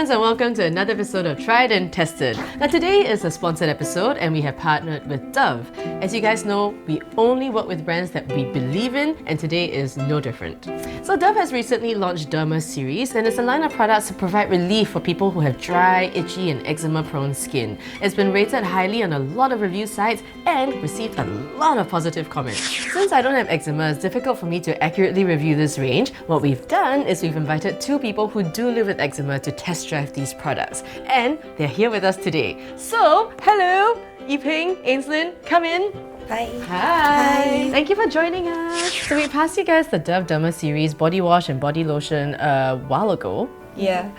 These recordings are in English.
friends, and welcome to another episode of Tried and Tested. Now today is a sponsored episode and we have partnered with Dove. As you guys know, we only work with brands that we believe in, and today is no different. So Dove has recently launched DermaSeries, and it's a line of products to provide relief for people who have dry, itchy and eczema-prone skin. It's been rated highly on a lot of review sites and received a lot of positive comments. Since I don't have eczema, it's difficult for me to accurately review this range. What we've done is we've invited two people who do live with eczema to test drive these products, and they're here with us today. So, hello, Yiping, Ainslin, come in. Hi. Hi. Thank you for joining us. So we passed you guys the Dove DermaSeries body wash and body lotion a while ago. Yeah,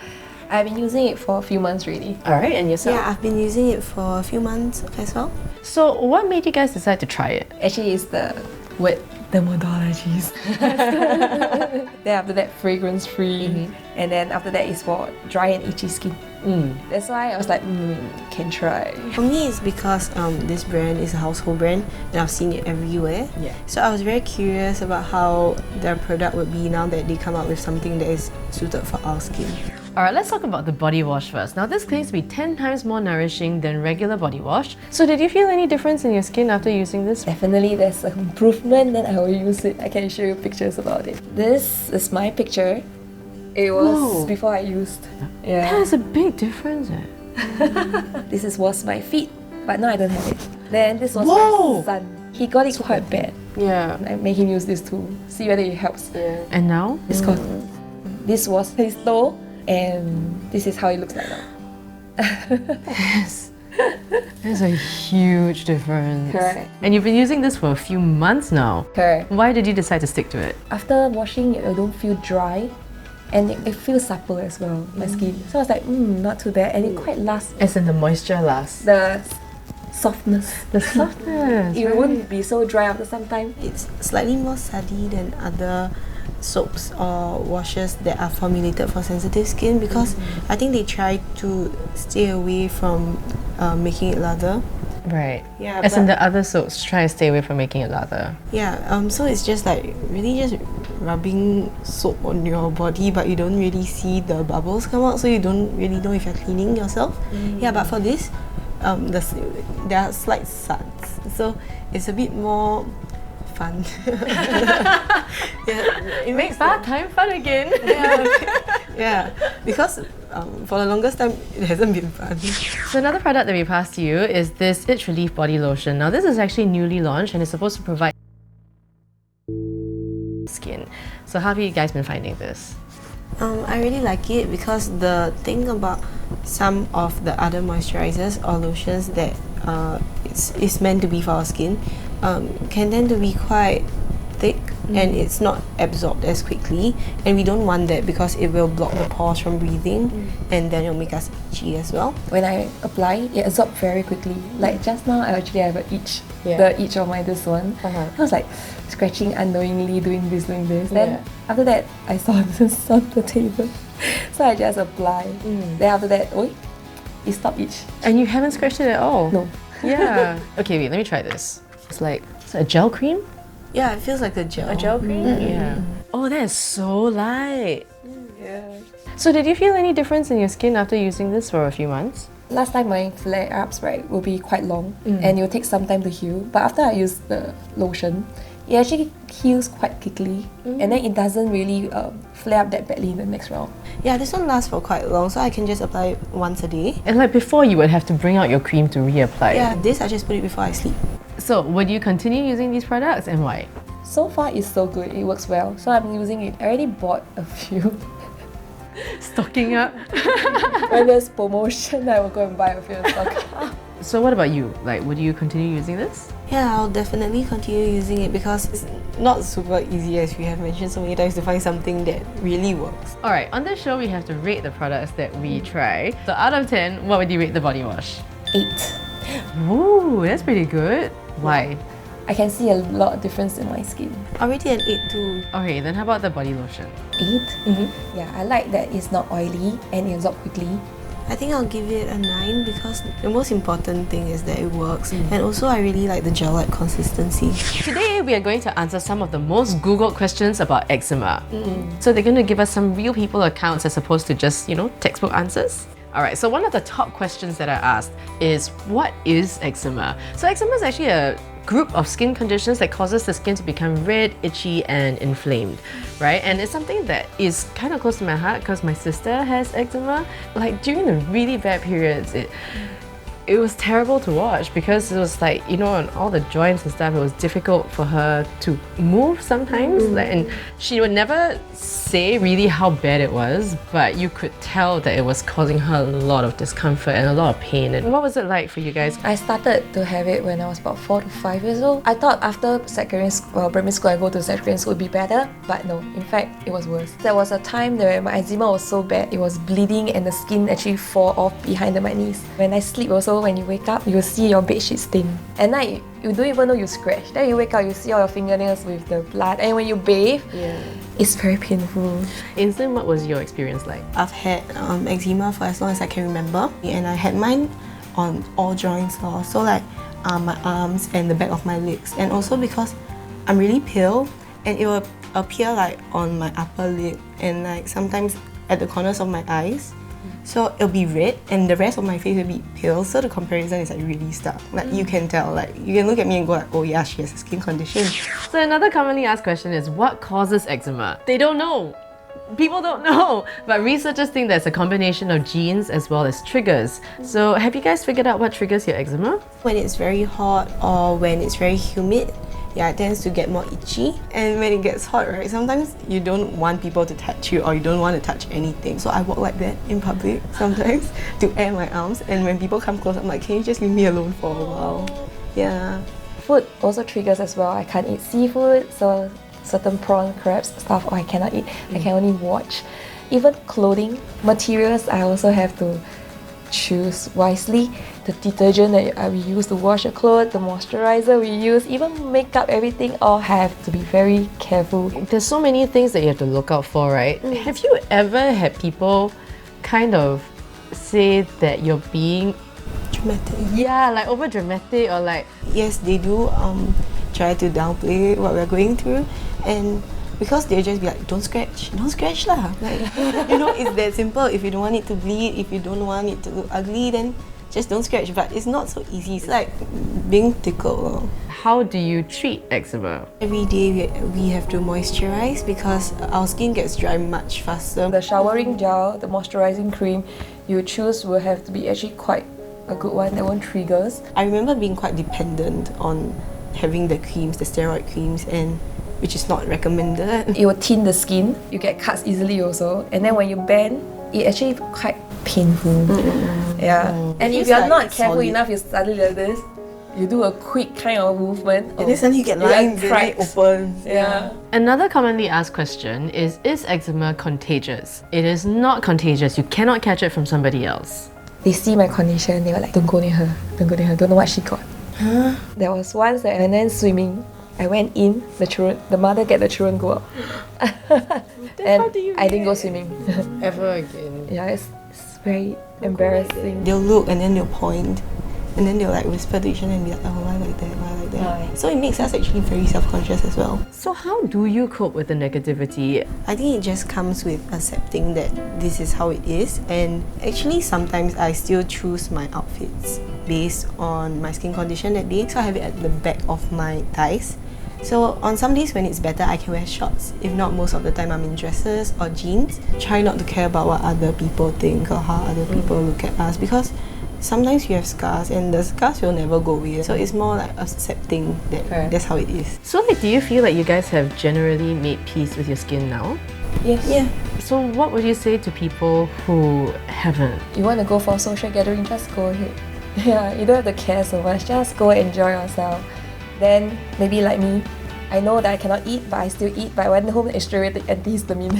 I've been using it for a few months really. Alright, and yourself? Yeah, I've been using it for a few months as well. So what made you guys decide to try it? Actually, it's the wet dermatologies. Then after that, fragrance free. And then after that is for dry and itchy skin. That's why I was like, can try. For me, it's because this brand is a household brand and I've seen it everywhere. Yeah. So I was very curious about how their product would be now that they come out with something that is suited for our skin. Alright, let's talk about the body wash first. Now this claims to be 10 times more nourishing than regular body wash. So did you feel any difference in your skin after using this? Definitely there's an improvement, then I will use it. I can show you pictures about it. This is my picture. It was before I used. Yeah. That is a big difference. This was my feet, but now I don't have it. Then this was my son. He got it quite bad. Yeah. I made him use this too. See whether it helps. Yeah. And now? It's called. This was his toe, and this is how it looks like now. Yes. There's a huge difference. Correct. And you've been using this for a few months now. Correct. Why did you decide to stick to it? After washing it, I don't feel dry, and it feels supple as well, my skin. So I was like, not too bad, and it quite lasts. As in the moisture lasts. The softness. The softness. It won't be so dry after some time. It's slightly more sudsy than other soaps or washes that are formulated for sensitive skin because I think they try to stay away from making it lather. Right. Yeah, As in the other soaps try to stay away from making it lather. Yeah, so it's just like really just rubbing soap on your body, but you don't really see the bubbles come out, so you don't really know if you're cleaning yourself. Yeah, but for this, there are slight suds, so it's a bit more fun. Yeah, it makes Bath time fun again. yeah, because for the longest time it hasn't been fun. So another product that we passed to you is this Itch Relief Body Lotion. Now this is actually newly launched and it's supposed to provide skin. So how have you guys been finding this? I really like it because the thing about some of the other moisturizers or lotions that it's meant to be for our skin can tend to be quite thick and it's not absorbed as quickly, and we don't want that because it will block the pores from breathing and then it'll make us itchy as well. When I apply, it absorbs very quickly. Like just now, I actually have an itch. The itch of this one. I was like scratching unknowingly, doing this. Then after that, I saw this on the table, so I just apply. Then after that, it stopped itch. And you haven't scratched it at all? No. Yeah. Okay, wait, let me try this. It's a gel cream? Yeah, it feels like a gel. A gel cream? Yeah. Oh, that is so light. Yeah. So did you feel any difference in your skin after using this for a few months? Last time my flare-ups will be quite long and it will take some time to heal. But after I use the lotion, it actually heals quite quickly and then it doesn't really flare up that badly in the next round. Yeah, this one lasts for quite long, so I can just apply it once a day. And like before, you would have to bring out your cream to reapply. Yeah, this I just put it before I sleep. So would you continue using these products and why? So far it's so good, it works well. So I'm using it. I already bought a few. Stocking up. When there's promotion, I will go and buy a few stock. So what about you? Like, would you continue using this? Yeah, I'll definitely continue using it because it's not super easy, as we have mentioned so many times, to find something that really works. Alright, on this show we have to rate the products that we try. So out of 10, what would you rate the body wash? 8. Ooh, that's pretty good. Why? I can see a lot of difference in my skin. Already an 8 too. Okay, then how about the body lotion? 8? Yeah, I like that it's not oily and it absorbs quickly. I think I'll give it a 9 because the most important thing is that it works. And also I really like the gel-like consistency. Today we are going to answer some of the most Googled questions about eczema. So they're going to give us some real people accounts as opposed to just, textbook answers. Alright, so one of the top questions that I asked is, what is eczema? So eczema is actually a group of skin conditions that causes the skin to become red, itchy and inflamed, right? And it's something that is kind of close to my heart because my sister has eczema. Like during the really bad periods, it was terrible to watch because it was like, on all the joints and stuff, it was difficult for her to move sometimes. And she would never say really how bad it was, but you could tell that it was causing her a lot of discomfort and a lot of pain. And what was it like for you guys? I started to have it when I was about 4 to 5 years old. I thought after primary school I go to secondary school would be better, but no, in fact it was worse. There was a time where my eczema was so bad, it was bleeding and the skin actually fall off behind my knees. When I sleep also, when you wake up, you will see your bedsheet stain. At night, you don't even know you scratch. Then you wake up, you see all your fingernails with the blood. And when you bathe, it's very painful. Instant, what was your experience like? I've had eczema for as long as I can remember. And I had mine on all joints, so like my arms and the back of my legs. And also because I'm really pale, and it will appear like on my upper lip and like sometimes at the corners of my eyes. So it'll be red and the rest of my face will be pale, so the comparison is like really stark. Like you can tell, like you can look at me and go like, oh yeah, she has a skin condition. So another commonly asked question is, what causes eczema? They don't know. People don't know, but researchers think there's a combination of genes as well as triggers. So have you guys figured out what triggers your eczema? When it's very hot or when it's very humid, it tends to get more itchy. And when it gets hot, right, sometimes you don't want people to touch you or you don't want to touch anything. So I walk like that in public sometimes to air my arms. And when people come close, I'm like, can you just leave me alone for a while? Yeah. Food also triggers as well. I can't eat seafood, so certain prawn, crabs, stuff I cannot eat. I can only watch. Even clothing materials, I also have to choose wisely. The detergent that we use to wash the clothes, the moisturizer we use, even makeup, everything all have to be very careful. There's so many things that you have to look out for, right? Have you ever had people kind of say that you're being Dramatic. Yeah, like over dramatic or like... Yes, they do try to downplay what we're going through, and because they'll just be like, don't scratch lah. Like, it's that simple. If you don't want it to bleed, if you don't want it to look ugly, then just don't scratch. But it's not so easy. It's like being tickled. How do you treat eczema? Every day we have to moisturize because our skin gets dry much faster. The showering gel, the moisturizing cream you choose will have to be actually quite a good one that won't trigger. I remember being quite dependent on having the creams, the steroid creams, and which is not recommended. It will thin the skin, you get cuts easily also, and then when you bend, it actually quite painful. Yeah. And if you're not careful enough, you suddenly like this, you do a quick kind of movement, and then suddenly you get lines and it opens. Yeah. Another commonly asked question is eczema contagious? It is not contagious. You cannot catch it from somebody else. They see my condition, they were like, don't go near her, don't know what she got. Huh? There was once that I went swimming. I went in, the mother get the children go out. And I didn't go swimming. Ever again? Yeah, it's very embarrassing. They'll look and then they'll point, and then they'll like whisper to each other and be like, oh, why like that, why like that. Why? So it makes us actually very self-conscious as well. So how do you cope with the negativity? I think it just comes with accepting that this is how it is, and actually sometimes I still choose my outfits based on my skin condition that day. So I have it at the back of my thighs. So on some days when it's better, I can wear shorts. If not, most of the time I'm in dresses or jeans. Try not to care about what other people think or how other people look at us, because sometimes you have scars and the scars will never go away. So it's more like accepting that that's how it is. So like, do you feel like you guys have generally made peace with your skin now? Yes. Yeah. So what would you say to people who haven't? You want to go for a social gathering, just go ahead. Yeah, you don't have to care so much, just go enjoy yourself. Then maybe like me, I know that I cannot eat, but I still eat. But I went home and straight away take antihistamine.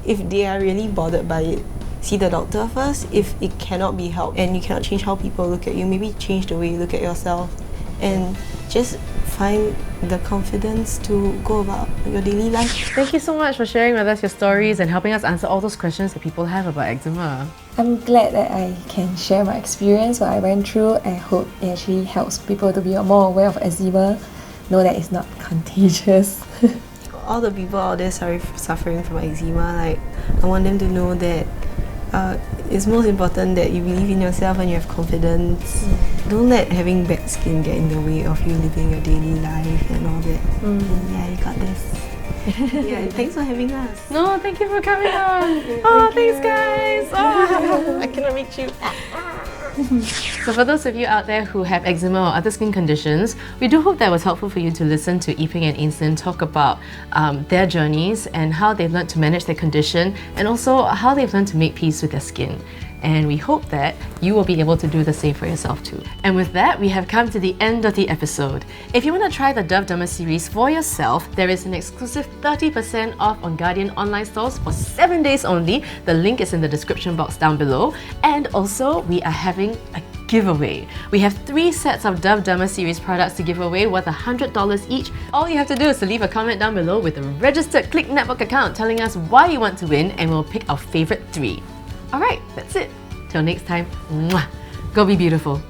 If they are really bothered by it, see the doctor first. If it cannot be helped and you cannot change how people look at you, maybe change the way you look at yourself and just find the confidence to go about your daily life. Thank you so much for sharing with us your stories and helping us answer all those questions that people have about eczema. I'm glad that I can share my experience, what I went through. I hope it actually helps people to be more aware of eczema, know that it's not contagious. All the people out there suffering from eczema, like, I want them to know that it's most important that you believe in yourself and you have confidence. Don't let having bad skin get in the way of you living your daily life and all that. And yeah, you got this. Yeah, thanks for having us. No, thank you for coming on. Oh, thanks guys. Oh, I cannot reach you. So for those of you out there who have eczema or other skin conditions, we do hope that was helpful for you to listen to Yiping and Ainsley talk about their journeys and how they've learned to manage their condition and also how they've learned to make peace with their skin. And we hope that you will be able to do the same for yourself too. And with that, we have come to the end of the episode. If you want to try the Dove DermaSeries for yourself, there is an exclusive 30% off on Guardian online stores for 7 days only. The link is in the description box down below. And also, we are having a giveaway. We have 3 sets of Dove DermaSeries products to give away worth $100 each. All you have to do is to leave a comment down below with a registered Clicknetwork account telling us why you want to win, and we'll pick our favorite 3. Alright, that's it. Till next time, mwah. Go be beautiful.